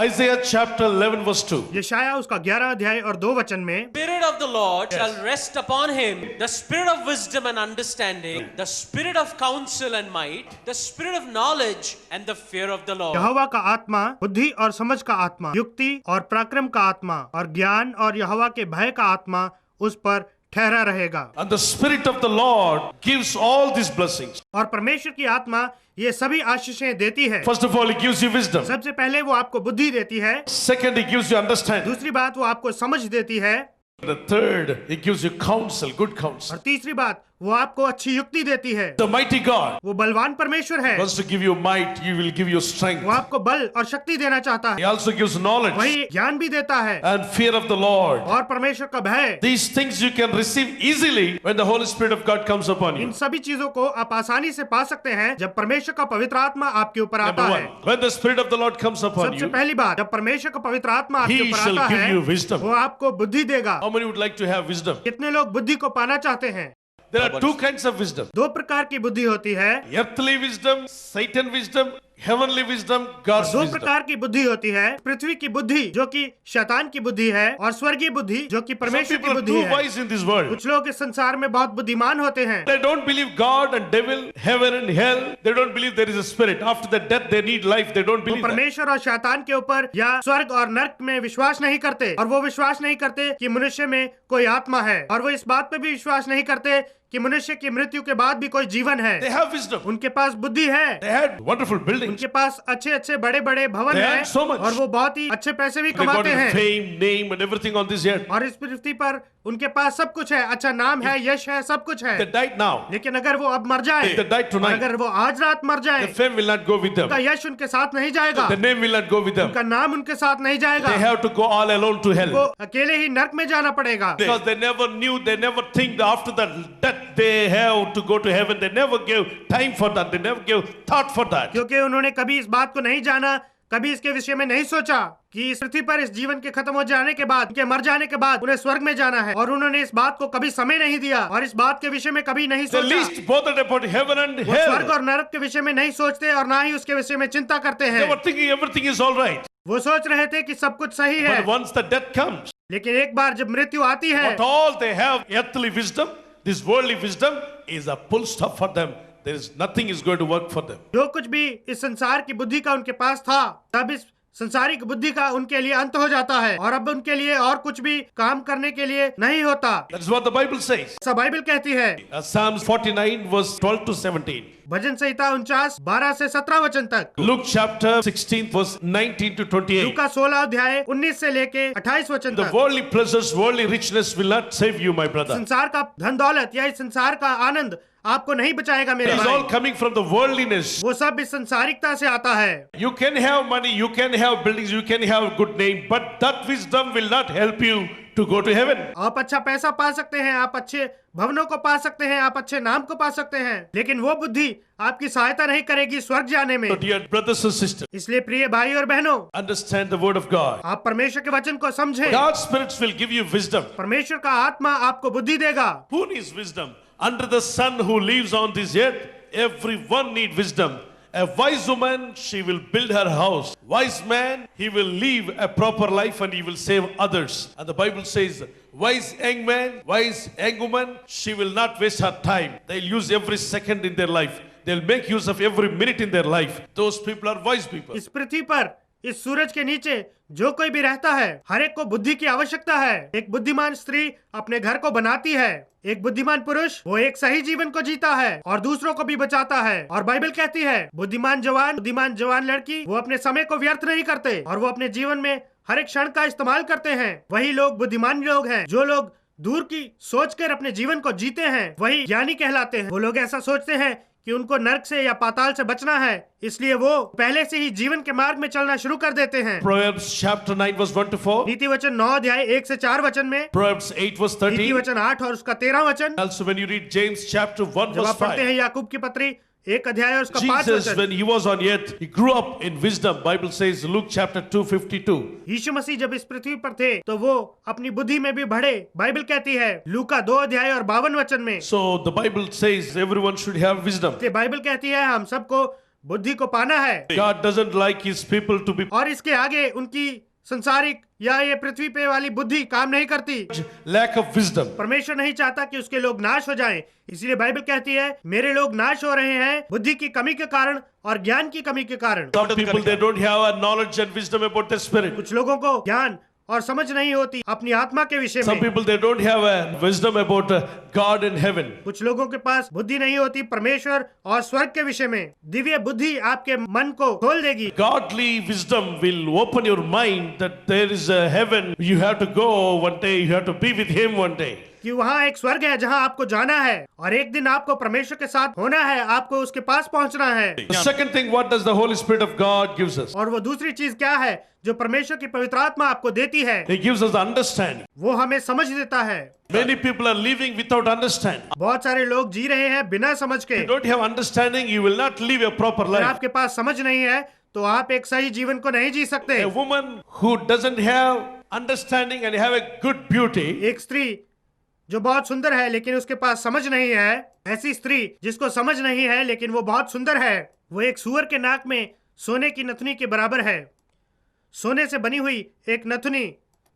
Isaiah chapter 11 verse 2. यशायाह उसका 11 अध्याय और 2 वचन में, Spirit of the Lord shall rest upon him, the spirit of wisdom and understanding, the spirit of counsel and might, the spirit of knowledge and the fear of the Lord. यहोवा का आत्मा, बुद्धि और समझ का आत्मा, युक्ति और पराक्रम का आत्मा और ज्ञान और यहोवा के भय का आत्मा उस पर ठहरा रहेगा। And the Spirit of the Lord gives all these blessings. और परमेश्वर की आत्मा ये सभी आशीषें देती है। First of all, He gives you wisdom. सबसे पहले वो आपको बुद्धि देती है, Second, He gives you understanding. दूसरी बात वो आपको समझ देती है, The third, He gives you counsel, good counsel. और तीसरी बात वो आपको अच्छी युक्ति देती है। The mighty God वो बलवान परमेश्वर है, wants to give you might, He will give you strength. वो आपको बल और शक्ति देना चाहता He है, also gives knowledge वही ज्ञान भी देता है and fear of the Lord. और परमेश्वर का भय। These things you can receive easily when the Holy Spirit of God comes upon in you. सभी चीजों को आप आसानी से पा सकते हैं जब परमेश्वर का पवित्र आत्मा आपके ऊपर आता Number है। one, when the Spirit of the Lord comes upon सबसे you, पहली बात, जब परमेश्वर का पवित्र आत्मा आपके He ऊपर shall आता give है, you wisdom. वो आपको बुद्धि देगा। How many would like to have wisdom? कितने लोग बुद्धि को पाना चाहते हैं? There are two kinds of wisdom. दो प्रकार की बुद्धि होती है, Earthly wisdom, Satan wisdom, heavenly wisdom, God's दो wisdom. प्रकार की बुद्धि होती है, पृथ्वी की बुद्धि जो कि शैतान की बुद्धि है और स्वर्गीय बुद्धि जो कि Some परमेश्वर की people are बुद्धि too है। wise in this world. कुछ लोग इस संसार में बहुत बुद्धिमान होते हैं, They don't believe God and devil, heaven and hell. They don't believe there is a spirit. After the death, they need life. They don't वो believe that. परमेश्वर और शैतान के ऊपर या स्वर्ग और नरक में विश्वास नहीं करते, और वो विश्वास नहीं करते कि मनुष्य में कोई आत्मा है, और वो इस बात पे भी विश्वास नहीं करते कि मनुष्य की मृत्यु के बाद भी कोई जीवन है। They have wisdom. उनके पास बुद्धि है, They had wonderful buildings. उनके पास अच्छे अच्छे बड़े बड़े भवन They हैं, had so much. और वो बहुत ही अच्छे पैसे भी They got कमाते हैं, fame, name, and everything on this earth. और इस पृथ्वी पर उनके पास सब कुछ है, अच्छा नाम है, यश है, सब कुछ है। They died now. लेकिन अगर वो अब मर जाए, If they die tonight, अगर वो आज रात मर जाए, the fame will not go with them. उनका यश उनके साथ नहीं जाएगा, The name will not go with them. उनका नाम उनके साथ नहीं जाएगा, They have to go all alone to वो hell. अकेले ही नरक में जाना पड़ेगा। Because they never knew, they never think that after that death they have to go to heaven. They never gave time for that. They never gave thought for that. क्योंकि उन्होंने कभी इस बात को नहीं जाना, कभी इसके विषय में नहीं सोचा कि इस पृथ्वी पर इस जीवन के खत्म हो जाने के बाद, उनके मर जाने के बाद उन्हें स्वर्ग में जाना है, और उन्होंने इस बात को कभी समय नहीं दिया और इस बात के विषय में कभी नहीं The सोचा। least bothered about heaven and वो स्वर्ग hell. और नरक के विषय में नहीं सोचते और ना ही उसके विषय में चिंता करते They हैं। were thinking everything is all right. वो सोच रहे थे कि सब कुछ सही है, But once the death comes, लेकिन एक बार जब मृत्यु आती है, what all they have, earthly wisdom, this worldly wisdom, is a full stop for them. There is nothing is going to work for them. जो कुछ भी इस संसार की बुद्धि का उनके पास था, तब इस संसारिक बुद्धि का उनके लिए अंत हो जाता है, और अब उनके लिए और कुछ भी काम करने के लिए नहीं होता। That's what the Bible says. ऐसा बाइबल कहती है, Psalms 49 verse 12 to 17. भजन संहिता 49 12 से 17 वचन तक, Luke chapter 16 verse 19 to 28. लूका 16 अध्याय 19 से लेके 28 वचन The तक। worldly pleasures, worldly richness will not save you, my brother. संसार का धन दौलत या इस संसार का आनंद आपको नहीं बचाएगा मेरे It is all भाई, coming from the worldliness. वो सब इस संसारिकता से आता है। You can have money, you can have buildings, you can have good name, but that wisdom will not help you to go to heaven. आप अच्छा पैसा पा सकते हैं, आप अच्छे भवनों को पा सकते हैं, आप अच्छे नाम को पा सकते हैं, लेकिन वो बुद्धि आपकी सहायता नहीं करेगी स्वर्ग जाने में। So dear brothers and sisters, इसलिए प्रिय भाई और बहनों, understand the word of God. आप परमेश्वर के वचन को समझें। God's spirits will give you wisdom. परमेश्वर का आत्मा आपको बुद्धि देगा। Who needs wisdom? Under the sun who lives on this earth, everyone needs wisdom. A wise woman, she will build her house. Wise man, he will live a proper life and he will save others. And the Bible says, wise young man, wise young woman, she will not waste her time. They'll use every second in their life. They'll make use of every minute in their life. Those people are wise people. इस पृथ्वी पर, इस सूरज के नीचे जो कोई भी रहता है, हर एक को बुद्धि की आवश्यकता है। एक बुद्धिमान स्त्री अपने घर को बनाती है, एक बुद्धिमान पुरुष वो एक सही जीवन को जीता है और दूसरों को भी बचाता है। और बाइबल कहती है, बुद्धिमान जवान लड़की वो अपने समय को व्यर्थ नहीं करते और वो अपने जीवन में हर एक क्षण का इस्तेमाल करते हैं। वही लोग बुद्धिमान लोग हैं, जो लोग दूर की सोचकर अपने जीवन को जीते हैं, वही ज्ञानी कहलाते हैं। वो लोग ऐसा सोचते हैं कि उनको नरक से या पाताल से बचना है, इसलिए वो पहले से ही जीवन के मार्ग में चलना शुरू कर देते हैं। Proverbs chapter 9 verse 1 to 4. नीति वचन 9 अध्याय 1 से 4 वचन में, Proverbs 8 verse नीति 13. वचन 8 और उसका 13 वचन। Also when you read James chapter 1 जब verse आप पढ़ते 5. हैं याकूब की पत्री 1 अध्याय और उसका 5 Jesus, वचन। when he was on earth, he grew up in wisdom. Bible says, Luke chapter 2:52. यीशु मसीह जब इस पृथ्वी पर थे तो वो अपनी बुद्धि में भी बढ़े। बाइबल कहती है लूका 2 अध्याय और 52 वचन में, So the Bible says everyone should have wisdom. Bible कहती है हम सबको बुद्धि को पाना है। God doesn't like his people to be और इसके आगे उनकी संसारिक या ये पृथ्वी पे वाली बुद्धि काम नहीं करती। lack of wisdom. परमेश्वर नहीं चाहता कि उसके लोग नाश हो जाएं। इसलिए बाइबल कहती है मेरे लोग नाश हो रहे हैं बुद्धि की कमी के कारण और ज्ञान की कमी के कारण। Some people, they don't have a knowledge and wisdom about the spirit. कुछ लोगों को ज्ञान और समझ नहीं होती अपनी आत्मा के विषय Some में। people, they don't have a wisdom about God in heaven. कुछ लोगों के पास बुद्धि नहीं होती परमेश्वर और स्वर्ग के विषय में। दिव्य बुद्धि आपके मन को खोल देगी। Godly wisdom will open your mind that there is a heaven. You have to go one day. You have to be with him one day. कि वहाँ एक स्वर्ग है जहाँ आपको जाना है और एक दिन आपको परमेश्वर के साथ होना है, आपको उसके पास पहुँचना है। The second thing, what does the Holy Spirit of God gives us? और वो दूसरी चीज क्या है जो परमेश्वर की पवित्र आत्मा आपको देती है? He gives us the understanding. वो हमें समझ देता है। Many people are living without understanding. बहुत सारे लोग जी रहे हैं बिना समझ के। If you don't have understanding, you will not live a proper अगर life. आपके पास समझ नहीं है तो आप एक सही जीवन को नहीं जी सकते। A woman who doesn't have understanding and have a good beauty, एक स्त्री जो बहुत सुंदर है लेकिन उसके पास समझ नहीं है, ऐसी स्त्री जिसको समझ नहीं है लेकिन वो बहुत सुंदर है, वो एक सूअर के नाक में सोने की नथुनी के बराबर है। सोने से बनी हुई एक नथुनी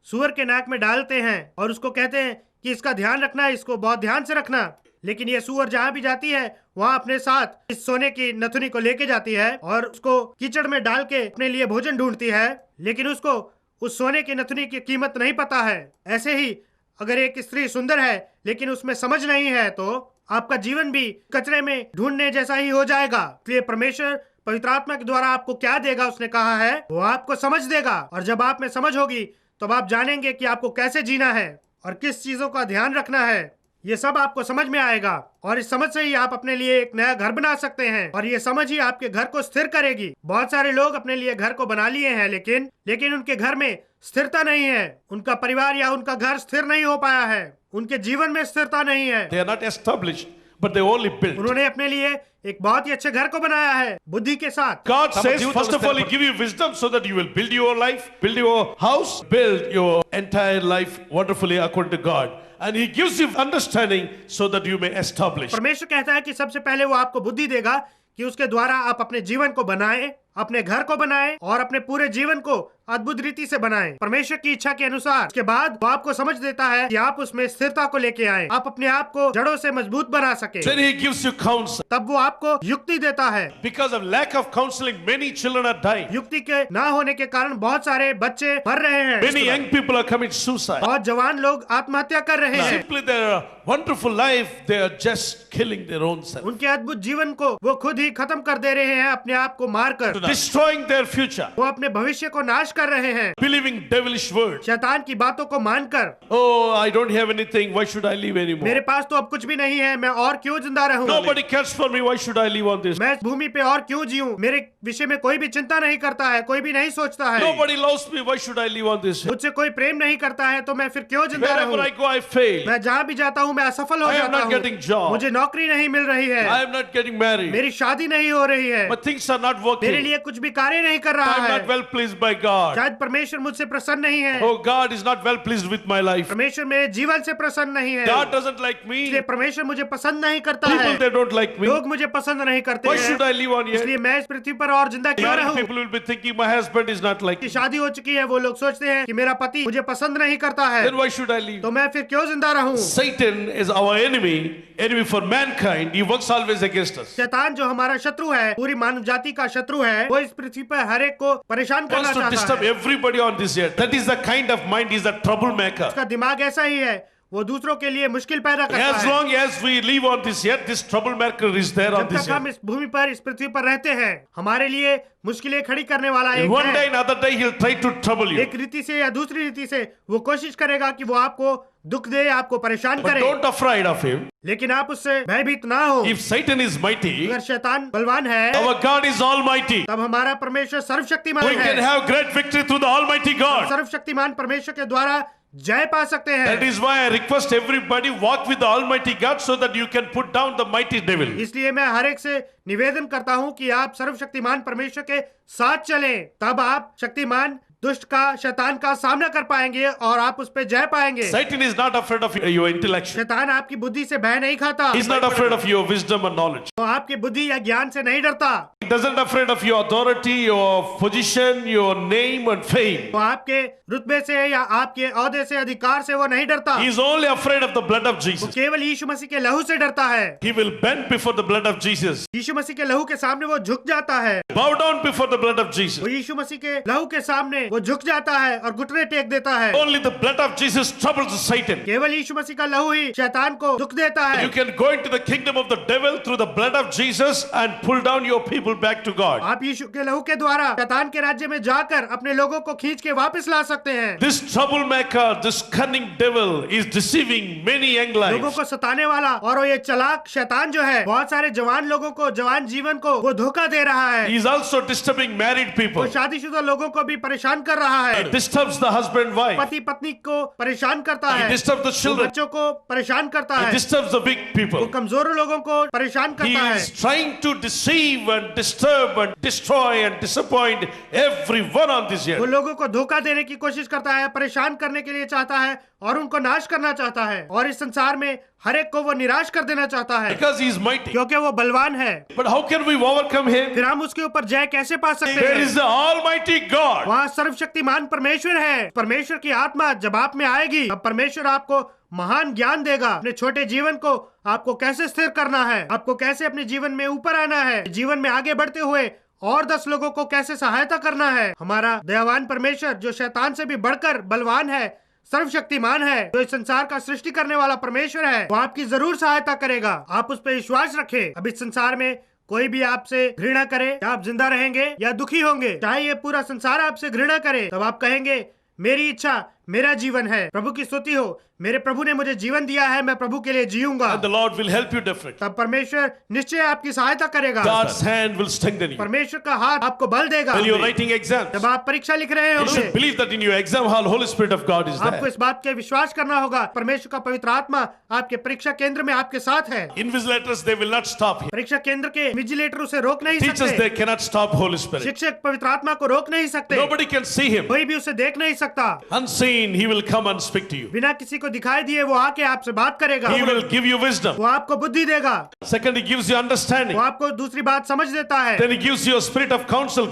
सूअर के नाक में डालते हैं और उसको कहते हैं कि इसका ध्यान रखना, इसको बहुत ध्यान से रखना। लेकिन ये सूअर जहाँ भी जाती है वहाँ अपने साथ इस सोने की नथुनी को लेके जाती है और उसको कीचड़ में डाल के अपने लिए भोजन ढूंढती है, लेकिन उसको उस सोने की नथुनी की कीमत नहीं पता है। ऐसे ही अगर एक स्त्री सुंदर है लेकिन उसमें समझ नहीं है तो आपका जीवन भी कचरे में ढूंढने जैसा ही हो जाएगा। इसलिए परमेश्वर पवित्र आत्मा के द्वारा आपको क्या देगा, उसने कहा है वो आपको समझ देगा। और जब आप में समझ होगी तब आप जानेंगे कि आपको कैसे जीना है और किस चीजों का ध्यान रखना है। ये सब आपको समझ में आएगा और इस समझ से ही आप अपने लिए एक नया घर बना सकते हैं और ये समझ ही आपके घर को स्थिर करेगी। बहुत सारे लोग अपने लिए घर को बना लिए हैं लेकिन उनके घर में स्थिरता नहीं है। उनका परिवार या उनका घर स्थिर नहीं हो पाया है, उनके जीवन में स्थिरता नहीं है। they are not established, but they only built. उन्होंने अपने लिए एक बहुत ही अच्छे घर को बनाया है बुद्धि के साथ। God says, first of all, He give you wisdom so that you will build your life, build your house, build your entire life wonderfully according to God. And He gives you understanding so that you may establish. परमेश्वर कहता है कि सबसे पहले वो आपको बुद्धि देगा कि उसके द्वारा आप अपने जीवन को बनाएं, अपने घर को बनाएं और अपने पूरे जीवन को अद्भुत रीति से बनाएं परमेश्वर की इच्छा के अनुसार। उसके बाद वो आपको समझ देता है कि आप उसमें स्थिरता को लेके आए, आप अपने आप को जड़ों से मजबूत बना सके। Then He gives you counsel. तब वो आपको युक्ति देता है। Because of lack of counseling, many children are dying. युक्ति के ना होने के कारण बहुत सारे बच्चे मर रहे हैं। Many young people are committing suicide. बहुत जवान लोग आत्महत्या कर रहे हैं। Simply their wonderful life, they are just killing their own self. उनके अद्भुत जीवन को वो खुद ही खत्म कर दे रहे हैं अपने आप को मारकर। Destroying their future. वो अपने भविष्य को नाश कर रहे हैं Believing devilish words. शैतान की बातों को मानकर। Oh, I don't have anything. Why should I live anymore? मेरे पास तो अब कुछ भी नहीं है, मैं और क्यों जिंदा रहूं? Nobody cares for me. Why should I live on this? मैं इस भूमि पे और क्यों जीऊं? मेरे विषय में कोई भी चिंता नहीं करता है, कोई भी नहीं सोचता है। Nobody loves me. Why should I live on this? मुझसे कोई प्रेम नहीं करता है तो मैं फिर क्यों जिंदा रहूं? Wherever I go, I fail. मैं जहाँ भी जाता हूँ मैं असफल हो I am जाता not getting हूँ। job. मुझे नौकरी नहीं मिल रही है, I am not getting married. मेरी शादी नहीं हो रही है, My things are not मेरे working. लिए कुछ भी कार्य नहीं कर I रहा am है। not well pleased by God. शायद परमेश्वर मुझसे प्रसन्न नहीं है। Oh, God is not well pleased with my life. परमेश्वर मेरे जीवन से प्रसन्न नहीं है। God doesn't like me. इसलिए परमेश्वर मुझे पसंद नहीं करता People, है। they don't like me. लोग मुझे पसंद नहीं करते Why हैं। should I live on here? इसलिए मैं इस पृथ्वी पर और जिंदा क्यों Young रहूं? people will be thinking my husband is not like की me. शादी हो चुकी है, वो लोग सोचते हैं कि मेरा पति मुझे पसंद नहीं करता है, Then why should I live? तो मैं फिर क्यों जिंदा रहूं? Satan is our enemy for mankind. He works always against us. शैतान जो हमारा शत्रु है, पूरी मानव जाति का शत्रु है, वो इस पृथ्वी पर हर एक को परेशान करना Wants to चाहता disturb है। everybody on this earth. That is the kind of mind. He's a troublemaker. उसका दिमाग ऐसा ही है, वो दूसरों के लिए मुश्किल पैदा करता As है। long as we live on this earth, this troublemaker is there on जब this तक हम earth. इस भूमि पर, इस पृथ्वी पर रहते हैं, हमारे लिए मुश्किलें खड़ी करने वाला And एक one day, है। another day, he'll try to trouble you. एक रीति से या दूसरी रीति से वो कोशिश करेगा कि वो आपको दुख दे, आपको परेशान But करे, don't afraid of him. लेकिन आप उससे भयभीत ना हो। If Satan is mighty, अगर शैतान बलवान है, our God is almighty. तब हमारा परमेश्वर सर्वशक्तिमान We can है। have great victory through the almighty God. सर्वशक्तिमान परमेश्वर के द्वारा जय पा सकते That हैं। is why I request everybody walk with the almighty God so that you can put down the mighty devil. इसलिए मैं हर एक से निवेदन करता हूँ कि आप सर्वशक्तिमान परमेश्वर के साथ चलें, तब आप शक्तिमान दुष्ट का, शैतान का सामना कर पाएंगे और आप उस पर जय पाएंगे। Satan is not afraid of your intellect. शैतान आपकी बुद्धि से भय नहीं खाता, He's not afraid of your wisdom and knowledge. वो आपकी बुद्धि या ज्ञान से नहीं डरता। doesn't afraid of your authority, your position, your name and fame. तो आपके रुतबे से या आपके औहदे से, अधिकार से वो नहीं डरता। He is only afraid of the blood of वो Jesus. केवल यीशु मसीह के लहू से डरता है। He will bend before the blood of Jesus. यीशु मसीह के लहू के सामने वो झुक जाता है। Bow down before the blood of Jesus. वो यीशु मसीह के लहू के सामने वो झुक जाता है और घुटने टेक देता है। Only the blood of Jesus troubles Satan. केवल यीशु मसीह का लहू ही शैतान को दुख देता है। You can go into the kingdom of the devil through the blood of Jesus and pull down your people back to God. आप यीशु के लहू के द्वारा शैतान के राज्य में जाकर अपने लोगों को खींच के वापस ला सकते हैं। This troublemaker, this cunning devil is deceiving many young लोगों lives. को सताने वाला और वो ये चालाक शैतान जो है, बहुत सारे जवान लोगों को, जवान जीवन को वो धोखा दे रहा है। He is also disturbing married people. वो शादीशुदा लोगों को भी परेशान कर रहा है। He disturbs the husband wife. पति पत्नी को परेशान करता He है। disturbs the वो children. बच्चों को परेशान करता He है। disturbs the weak वो people. कमजोर लोगों को परेशान He करता है। is trying to deceive and disturb and destroy and disappoint everyone on this वो earth. लोगों को धोखा देने की कोशिश करता है, परेशान करने के लिए चाहता है और उनको नाश करना चाहता है, और इस संसार में हर एक को वो निराश कर देना चाहता है, Because he is mighty. क्योंकि वो बलवान है। But how can we overcome him? फिर हम उसके ऊपर जय कैसे पा सकते There हैं? is the Almighty God. वहाँ सर्वशक्तिमान परमेश्वर है। परमेश्वर की आत्मा जब आप में आएगी, अब परमेश्वर आपको महान ज्ञान देगा। अपने छोटे जीवन को आपको कैसे स्थिर करना है, आपको कैसे अपने जीवन में ऊपर आना है, जीवन में आगे बढ़ते हुए और 10 लोगों को कैसे सहायता करना है। हमारा दयावान परमेश्वर जो शैतान से भी बढ़कर बलवान है, सर्वशक्तिमान है, जो इस संसार का सृष्टि करने वाला परमेश्वर है, वो आपकी जरूर सहायता करेगा। आप उस पर विश्वास रखें। अब इस संसार में कोई भी आपसे घृणा करे, आप जिंदा रहेंगे या दुखी होंगे। चाहे ये पूरा संसार आपसे घृणा करे, तब आप कहेंगे मेरी इच्छा मेरा जीवन है। प्रभु की स्तुति हो, मेरे प्रभु ने मुझे जीवन दिया है, मैं प्रभु के लिए जीऊंगा। And the Lord will help you definitely. तब परमेश्वर निश्चय आपकी सहायता करेगा। God's hand will strengthen you. परमेश्वर का हाथ आपको बल देगा। When you're writing exams, जब आप परीक्षा लिख रहे you should होंगे, believe that in your exam hall, Holy Spirit of God is आपको there. इस बात के विश्वास करना होगा, परमेश्वर का पवित्र आत्मा आपके परीक्षा केंद्र में आपके साथ है। Invigilators, they will not stop him. परीक्षा केंद्र के विजिलेटर उसे रोक नहीं Teachers, सकते। they cannot stop Holy Spirit. शिक्षक पवित्र आत्मा को रोक नहीं सकते। Nobody can see him. कोई भी उसे देख नहीं सकता। Unseen, he will come and speak to you. बिना किसी को दिखाई दिए वो आके आपसे बात करेगा। He will give you wisdom. वो आपको बुद्धि देगा। Second, he gives you वो understanding. आपको दूसरी बात समझ देता है। Then he gives you a spirit of counsel,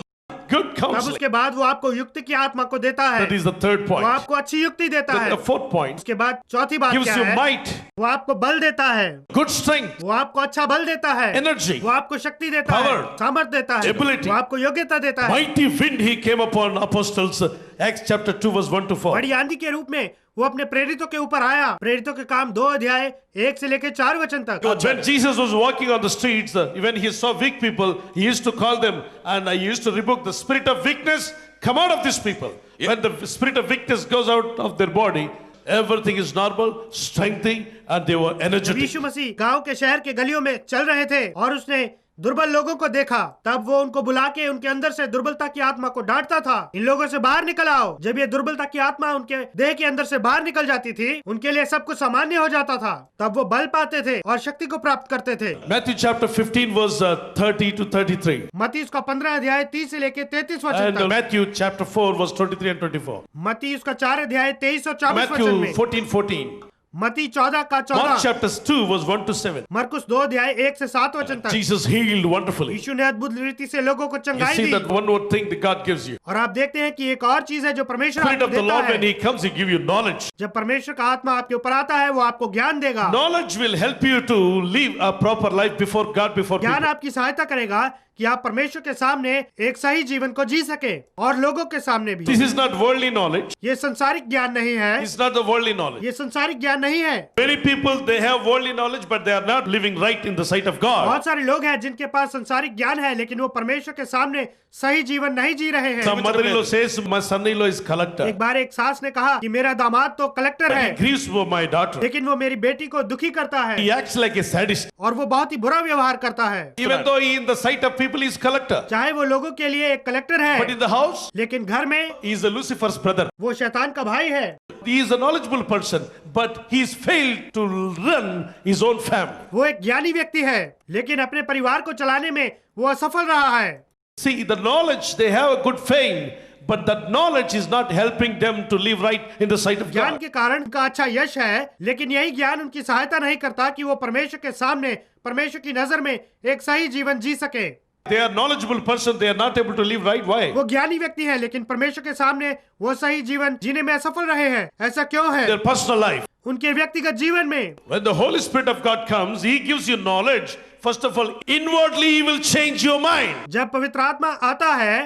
good तब counsel. उसके बाद वो आपको युक्ति की आत्मा को देता है। That is the third वो point. आपको अच्छी युक्ति देता है। The fourth point उसके बाद चौथी बात gives क्या you है? might, वो आपको बल देता है। good strength, वो आपको अच्छा बल देता है। energy, वो आपको शक्ति देता है, Power, सामर्थ देता है, ability. वो आपको योग्यता देता है। mighty wind he came upon apostles, Acts chapter 2 verse 1 to 4. बड़ी आंधी के रूप में वो अपने प्रेरितों के ऊपर आया। प्रेरितों के काम 2 अध्याय 1 से लेकर 4 वचन तक। When Jesus was walking on the streets, when he saw weak people, he used to call them and he used to rebuke the spirit of weakness, come out of these people. When the spirit of weakness goes out of their body, everything is normal, strengthening, and they were जब energetic. यीशु मसीह गांव के शहर के गलियों में चल रहे थे और उसने दुर्बल लोगों को देखा, तब वो उनको बुला के उनके अंदर से दुर्बलता की आत्मा को डांटता था। इन लोगों से बाहर निकल आओ। जब ये दुर्बलता की आत्मा उनके देह के अंदर से बाहर निकल जाती थी, उनके लिए सब कुछ सामान्य हो जाता था। तब वो बल पाते थे और शक्ति को प्राप्त करते थे। Matthew chapter 15 verse 30 to 33. मत्ती उसका 15 अध्याय 30 से लेकर 33 वचन And तक। Matthew chapter 4 verse 23 and 24. मत्ती उसका 4 अध्याय 23 और 24 वचन Matthew में। 14:14. मत्ती 14 का Mark 14। chapter 2 verse 1 to 7. मरकुस 2 अध्याय 1 से 7 वचन तक। Jesus healed wonderfully. यीशु ने अद्भुत रीति से लोगों को You चंगाई see the. that one more thing that God gives you. और आप देखते हैं कि एक और चीज है जो परमेश्वर Spirit आपको of the देता Lord, when है। he comes, he give you knowledge. जब परमेश्वर का आत्मा आपके ऊपर आता है, वो आपको ज्ञान देगा। Knowledge will help you to live a proper life before God, before ज्ञान people. आपकी सहायता करेगा कि आप परमेश्वर के सामने एक सही जीवन को जी सके और लोगों के सामने भी। This is not worldly knowledge. ये संसारिक ज्ञान नहीं है। It's not the worldly knowledge. ये संसारिक ज्ञान नहीं है। Many people, they have worldly knowledge, but they are not living right in the sight of God. बहुत सारे लोग हैं जिनके पास संसारिक ज्ञान है, लेकिन वो परमेश्वर के सामने सही जीवन नहीं जी रहे हैं। Some mother-in-law says, my son-in-law is collector. एक बार एक सास ने कहा कि मेरा दामाद तो कलेक्टर He है, grieves for my daughter. लेकिन वो मेरी बेटी को दुखी करता है He acts like a sadist. और वो बहुत ही बुरा व्यवहार करता है। Even though he in the sight of people is collector. चाहे वो लोगों के लिए एक कलेक्टर But है, in the house, लेकिन घर में he is a Lucifer's brother. वो शैतान का भाई है। He is a knowledgeable person, but he's failed to run his own family. वो एक ज्ञानी व्यक्ति है, लेकिन अपने परिवार को चलाने में वो असफल रहा है। See, the knowledge, they have a good fame, but that knowledge is not helping them to live right in the sight of ज्ञान God. के कारण उनका अच्छा यश है, लेकिन यही ज्ञान उनकी सहायता नहीं करता कि वो परमेश्वर के सामने, परमेश्वर की नजर में एक सही जीवन जी सके। They are knowledgeable person. They are not able to live right. Why? वो ज्ञानी व्यक्ति है, लेकिन परमेश्वर के सामने वो सही जीवन जीने में असफल रहे हैं। ऐसा क्यों है? Their personal life. उनके व्यक्तिगत जीवन में When the Holy Spirit of God comes, He gives you knowledge. First of all, inwardly He will change your mind. जब पवित्र आत्मा आता है,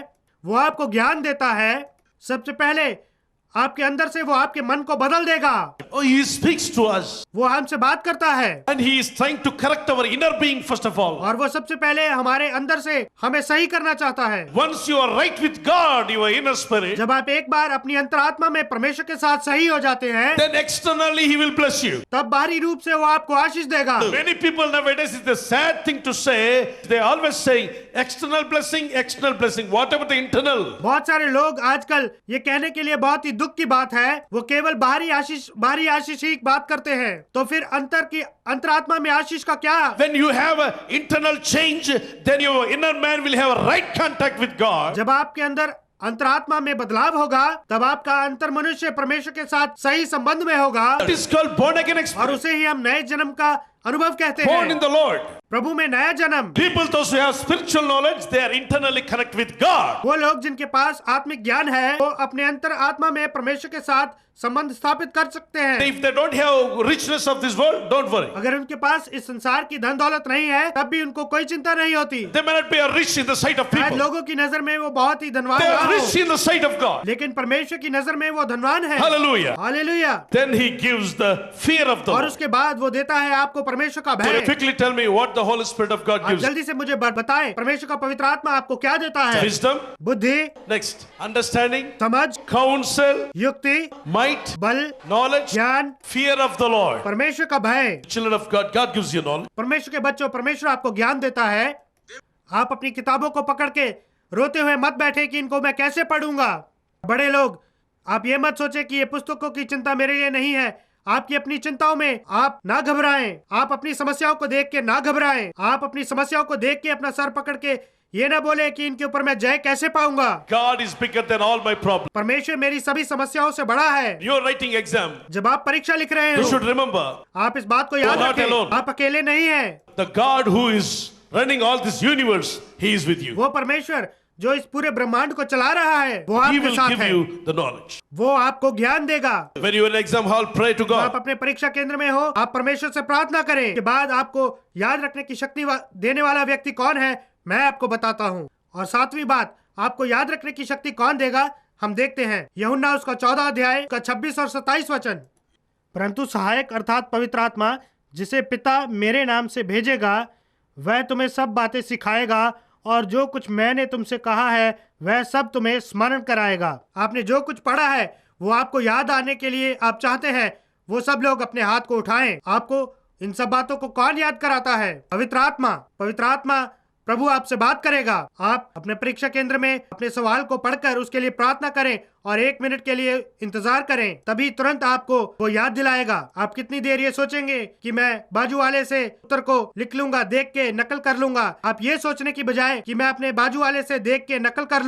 वो आपको ज्ञान देता है। सबसे पहले आपके अंदर से वो आपके मन को बदल देगा। Oh, He speaks to us. वो हमसे बात करता है And He is trying to correct our inner being first of all. और वो सबसे पहले हमारे अंदर से हमें सही करना चाहता है। Once you are right with God, your inner spirit, जब आप एक बार अपनी अंतरात्मा में परमेश्वर के साथ सही हो जाते हैं, then externally He will bless you. तब बाहरी रूप से वो आपको आशीष देगा। Many people nowadays, it's a sad thing to say. They always saying external blessing, whatever the internal. बहुत सारे लोग आजकल ये कहने के लिए बहुत ही दुख की बात है, वो केवल बाहरी आशीष ही बात करते हैं। तो फिर अंतरात्मा में आशीष का क्या? When you have an internal change, then your inner man will have a right contact with God. जब आपके अंदर अंतरात्मा में बदलाव होगा, तब आपका अंतर मनुष्य परमेश्वर के साथ सही संबंध में होगा। That is called born again और experience. उसे ही हम नए जन्म का अनुभव कहते Born in हैं। the Lord. प्रभु में नया जन्म। People, those who have spiritual knowledge, they are internally connect with God. वो लोग जिनके पास आत्मिक ज्ञान है, वो अपने अंतर आत्मा में परमेश्वर के साथ संबंध स्थापित कर सकते हैं। If they don't have richness of this world, don't worry. अगर उनके पास इस संसार की धन दौलत नहीं है, तब भी उनको कोई चिंता नहीं होती। They may not be rich in the sight of शायद people. लोगों की नजर में वो बहुत ही धनवान They ना are हो, rich in the sight of God. लेकिन परमेश्वर की नजर में वो धनवान है। Hallelujah. Hallelujah. Then He gives the fear of the और Lord. उसके बाद वो देता है आपको परमेश्वर का Can you भय। quickly tell me what the Holy Spirit of God आप gives? जल्दी से मुझे बताएं, परमेश्वर का पवित्र आत्मा आपको क्या देता है? Wisdom. बुद्धि, Next, understanding, समझ, counsel, युक्ति, might, बल, knowledge, ज्ञान, fear of the Lord. परमेश्वर का भय। Children of God, God gives you knowledge. परमेश्वर के बच्चों, परमेश्वर आपको ज्ञान देता है। आप अपनी किताबों को पकड़ के रोते हुए मत बैठे कि इनको मैं कैसे पढ़ूंगा। बड़े लोग, आप ये मत सोचे कि ये पुस्तकों की चिंता मेरे लिए नहीं है। आपकी अपनी चिंताओं में आप ना घबराएं। आप अपनी समस्याओं को देख के ना घबराएं। आप अपनी समस्याओं को देख के अपना सर पकड़ के ये ना बोले कि इनके ऊपर मैं जय कैसे पाऊंगा। God is bigger than all my problems. परमेश्वर मेरी सभी समस्याओं से बड़ा है। You are writing exam. जब आप परीक्षा लिख रहे You हो, should remember आप इस बात को याद You are not रखें, alone. आप अकेले नहीं हैं। the God who is running all this universe, He is with you. वो परमेश्वर जो इस पूरे ब्रह्मांड को चला रहा है, वो He आपके will साथ give है। you the knowledge. वो आपको ज्ञान देगा। When you are in exam hall, pray to आप God. अपने परीक्षा केंद्र में हो, आप परमेश्वर से प्रार्थना करें। के बाद आपको याद रखने की शक्ति देने वाला व्यक्ति कौन है, मैं आपको बताता हूँ। और सातवीं बात, आपको याद रखने की शक्ति कौन देगा, हम देखते हैं यूहन्ना उसका 14 अध्याय का 26 और 27 वचन। परंतु सहायक अर्थात पवित्र आत्मा, जिसे पिता मेरे नाम से भेजेगा, वह तुम्हें सब बातें सिखाएगा और जो कुछ मैंने तुमसे कहा है वह सब तुम्हें स्मरण कराएगा। आपने जो कुछ पढ़ा है वो आपको याद आने के लिए आप चाहते हैं, वो सब लोग अपने हाथ को उठाएं। आपको इन सब बातों को कौन याद कराता है? पवित्र आत्मा। पवित्र आत्मा प्रभु आपसे बात करेगा। आप अपने परीक्षा केंद्र में अपने सवाल को पढ़कर उसके लिए प्रार्थना करें और 1 मिनट के लिए इंतजार करें, तभी तुरंत आपको वो याद दिलाएगा। आप कितनी देर ये सोचेंगे कि मैं बाजू वाले से उत्तर को लिख लूंगा, देख के नकल कर लूंगा। आप ये सोचने की बजाय कि मैं अपने बाजू वाले से देख के नकल कर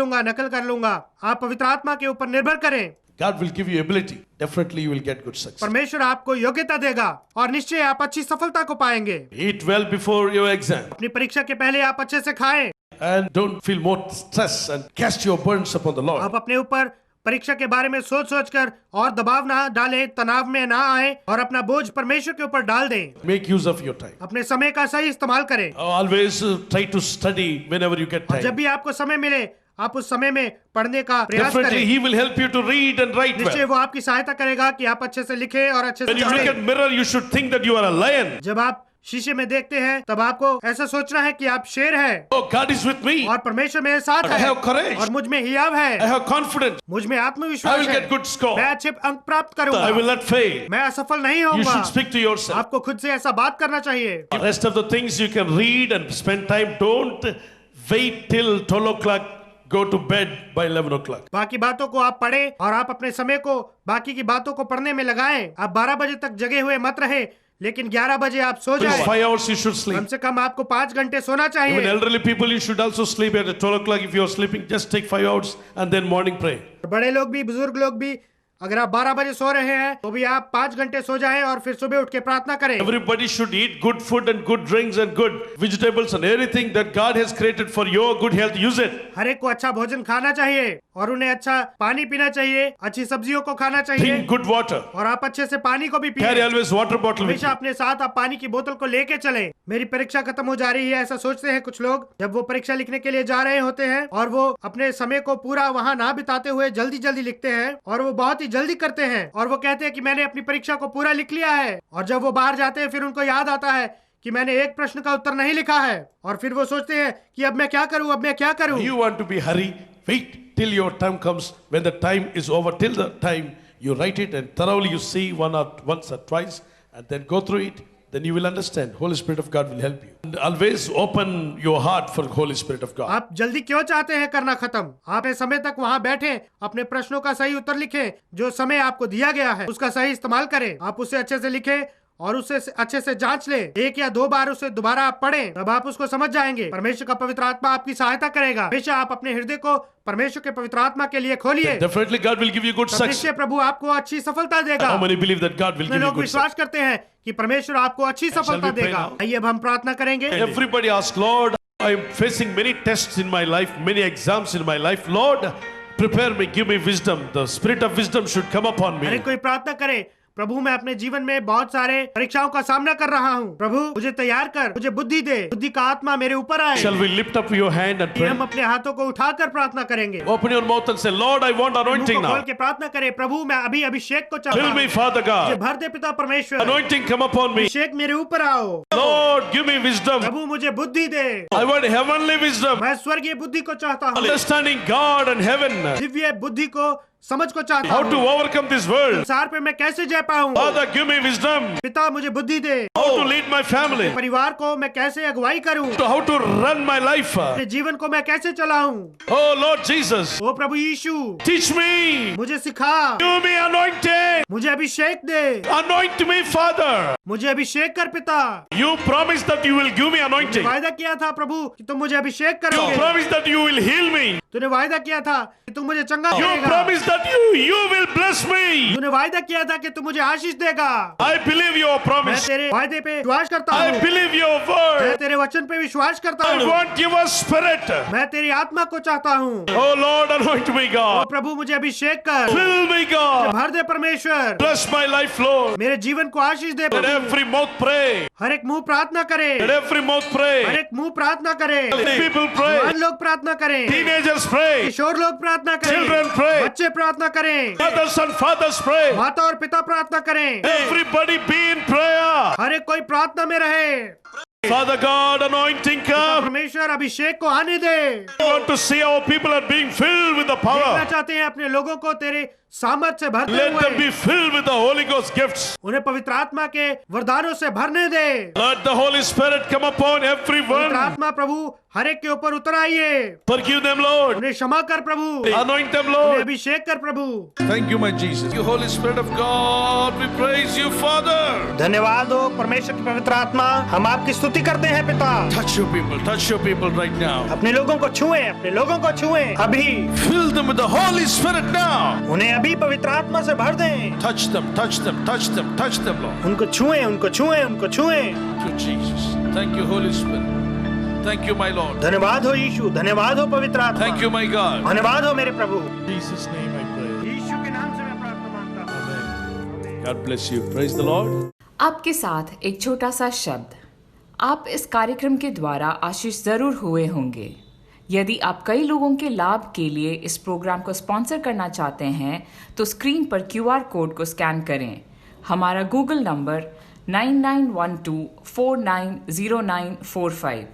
लूंगा, आप पवित्र आत्मा के ऊपर निर्भर करें। God will give you ability. Definitely you will get good success. परमेश्वर आपको योग्यता देगा और निश्चय आप अच्छी सफलता को पाएंगे। Eat well before your exam. अपनी परीक्षा के पहले आप अच्छे से खाएं। And don't feel more stress and cast your burdens upon the Lord. आप अपने ऊपर परीक्षा के बारे में सोच कर और दबाव ना डालें, तनाव में ना आए और अपना बोझ परमेश्वर के ऊपर डाल दें। Make use of your time. अपने समय का सही इस्तेमाल करें। Always try to study whenever you get और जब time. भी आपको समय मिले, आप उस समय में पढ़ने का प्रयास Definitely करें। He will help you to read and write निश्चय well. वो आपकी सहायता करेगा कि आप अच्छे से लिखें और अच्छे से When you look at पढ़ें। mirror, you should think that you are a lion. जब आप शीशे में देखते हैं, तब आपको ऐसा सोचना है कि आप शेर हैं Oh, God is with me. और परमेश्वर मेरे साथ I है have courage. और मुझ में हियाव I है, have confidence. मुझ में I आत्मविश्वास will है। get good score. मैं अच्छे अंक प्राप्त I करूंगा, will not fail. मैं असफल नहीं You होऊंगा। should speak to yourself. आपको खुद से ऐसा बात करना चाहिए। The rest of the things you can read and spend time. Don't wait till 12 o'clock. Go to bed by 11 o'clock. बाकी बातों को आप पढ़ें और आप अपने समय को बाकी की बातों को पढ़ने में लगाएं। आप 12 बजे तक जगे हुए मत रहे, लेकिन 11 बजे आप सो At least जाएं। 5 hours you should come sleep. से कम आपको 5 घंटे सोना Even चाहिए। elderly people, you should also sleep at 12 o'clock. If you are sleeping, just take 5 hours and then morning pray. बड़े लोग भी, बुजुर्ग लोग भी अगर आप 12 बजे सो रहे हैं तो भी आप 5 घंटे सो जाएं और फिर सुबह उठ के प्रार्थना करें। Everybody should eat good food and good drinks and good vegetables and everything that God has created for your good health. Use it. हर एक को अच्छा भोजन खाना चाहिए और उन्हें अच्छा पानी पीना चाहिए, अच्छी सब्जियों को खाना चाहिए Drink good water. और आप अच्छे से पानी को भी Carry पिए। always water bottle with हमेशा you. अपने साथ आप पानी की बोतल को लेके चलें। मेरी परीक्षा खत्म हो जा रही है ऐसा सोचते हैं कुछ लोग जब वो परीक्षा लिखने के लिए जा रहे होते हैं और वो अपने समय को पूरा वहाँ ना बिताते हुए जल्दी जल्दी लिखते हैं और वो बहुत ही जल्दी करते हैं और वो कहते हैं कि मैंने अपनी परीक्षा को पूरा लिख लिया है और जब वो बाहर जाते हैं फिर उनको याद आता है कि मैंने एक प्रश्न का उत्तर नहीं लिखा है और फिर वो सोचते हैं कि अब मैं क्या करूं, अब मैं क्या करूं। You want to be hurry? Wait till your time comes. When the time is over, till the time you write it and thoroughly you see once or twice and then go through it. Then you will understand. Holy Spirit of God will help you. And always open your heart for Holy Spirit of God. आप जल्दी क्यों चाहते हैं करना खत्म? आप इस समय तक वहाँ बैठे अपने प्रश्नों का सही उत्तर लिखें, जो समय आपको दिया गया है उसका सही इस्तेमाल करें। आप उसे अच्छे से लिखें और उसे अच्छे से जांच ले। 1 या 2 बार उसे दोबारा आप पढ़ें, तब आप उसको समझ जाएंगे। परमेश्वर का पवित्र आत्मा आपकी सहायता करेगा। हमेशा आप अपने हृदय को परमेश्वर के पवित्र आत्मा के लिए खोलिए। Definitely God will give you good success. निश्चय प्रभु आपको अच्छी सफलता देगा। How many believe that God will give you लोग good विश्वास success? करते हैं कि परमेश्वर आपको अच्छी सफलता we pray देगा। now? आइए अब हम प्रार्थना करेंगे। Everybody ask, Lord, I am facing many tests in my life, many exams in my life. Lord, prepare me, give me wisdom. The spirit of wisdom should come upon her me. एक कोई प्रार्थना करे, प्रभु मैं अपने जीवन में बहुत सारे परीक्षाओं का सामना कर रहा हूँ, प्रभु मुझे तैयार कर, मुझे बुद्धि दे, बुद्धि का आत्मा मेरे ऊपर आए। Shall we lift up your hand and कि pray? हम अपने हाथों को उठाकर प्रार्थना करेंगे। Open your mouth and say, Lord, I want मुंह anointing को खोल now. के प्रार्थना करें, प्रभु मैं अभी अभिषेक को चाहता Fill हूँ, me, Father मुझे God. भर दे पिता परमेश्वर, Anointing come upon me. अभिषेक मेरे ऊपर आओ। Lord, give me wisdom. प्रभु मुझे बुद्धि दे, I want heavenly wisdom. मैं स्वर्गीय बुद्धि को चाहता हूँ, Understanding God and heaven. Divya बुद्धि को समझ को चाहता How to हूँ। overcome this world. संसार पे मैं कैसे जय पाऊँ? Father, give me wisdom. पिता मुझे बुद्धि दे, How to lead my family. परिवार को मैं कैसे अगुवाई करूँ, How to run my life. अपने जीवन को मैं कैसे चलाऊं। Oh, Lord Jesus. ओ प्रभु यीशु Teach me. मुझे सिखा, Give me anointing. मुझे अभिषेक दे, Anoint me, Father. मुझे अभिषेक कर पिता। You promised that you will give me anointing. वायदा किया था प्रभु कि तुम मुझे अभिषेक You करोगे। promised that you will heal me. तूने वायदा किया था कि तुम मुझे चंगा You करेगा। promised that you will bless me. तूने वायदा किया था कि तुम मुझे आशीष देगा। I believe your मैं promise. तेरे वायदे पे विश्वास करता I हूँ, believe your मैं word. तेरे वचन पे विश्वास करता I हूँ, want your spirit. मैं तेरी आत्मा को चाहता हूँ। Oh Lord, anoint me, ओ God. प्रभु मुझे अभिषेक कर, Fill me, God. भर दे परमेश्वर, Bless my life, Lord. मेरे जीवन को आशीष दे Let प्रभु। every mouth pray. हर एक मुंह प्रार्थना करे, Let every mouth हर pray. एक मुंह प्रार्थना करे, Let people pray. जवान लोग प्रार्थना करें, Teenagers pray. किशोर लोग प्रार्थना करें, Children pray. बच्चे प्रार्थना करें, Mothers and fathers pray. माता और पिता प्रार्थना करें, Everybody be in prayer. हर एक कोई प्रार्थना में रहे। Father God, anointing come. परमेश्वर अभिषेक को आने दे। We want to see our people are being filled with the देखना power. चाहते हैं अपने लोगों को तेरे सामर्थ से भरते Let them हुए, be filled with the Holy Ghost gifts. उन्हें पवित्र आत्मा के वरदानों से भरने दे। Let the Holy Spirit come upon पवित्र everyone. आत्मा प्रभु हर एक के ऊपर उतर आइए, Forgive them, Lord. उन्हें क्षमा कर प्रभु, Anoint them, उन्हें Lord. अभिषेक कर प्रभु। Thank you, my Jesus. You Holy Spirit of God, we praise you, Father. धन्यवाद हो परमेश्वर की पवित्र आत्मा, हम आपकी स्तुति करते हैं पिता। Touch your people right now. अपने लोगों को छुएं, अपने लोगों को छुएं अभी, Fill them with the Holy Spirit now. उन्हें अभी पवित्र आत्मा से भर दें। Touch them, touch them, touch them, touch them, Lord. उनको छुएं, उनको छुएं, उनको छुएं। Thank you, Jesus. Thank you, Holy Spirit. Thank you, my Lord. धन्यवाद हो यीशु, धन्यवाद हो पवित्र आत्मा, Thank you, my God. धन्यवाद हो मेरे प्रभु। In Jesus' name I pray. यीशु के नाम से मैं प्रार्थना मांगता हूँ। God bless you. Praise the Lord. आपके साथ एक छोटा सा शब्द। आप इस कार्यक्रम के द्वारा आशीष जरूर हुए होंगे। यदि आप कई लोगों के लाभ के लिए इस प्रोग्राम को स्पॉन्सर करना चाहते हैं तो स्क्रीन पर QR कोड को स्कैन करें। हमारा गूगल नंबर 9912490945,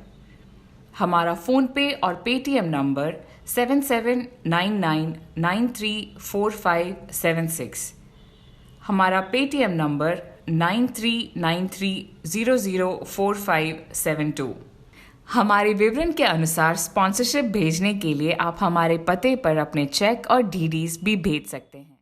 हमारा फ़ोन पे और पेटीएम नंबर 7799934576, हमारा पेटीएम नंबर 9393004572। हमारे विवरण के अनुसार स्पॉन्सरशिप भेजने के लिए आप हमारे पते पर अपने चेक और DDs भी भेज सकते हैं।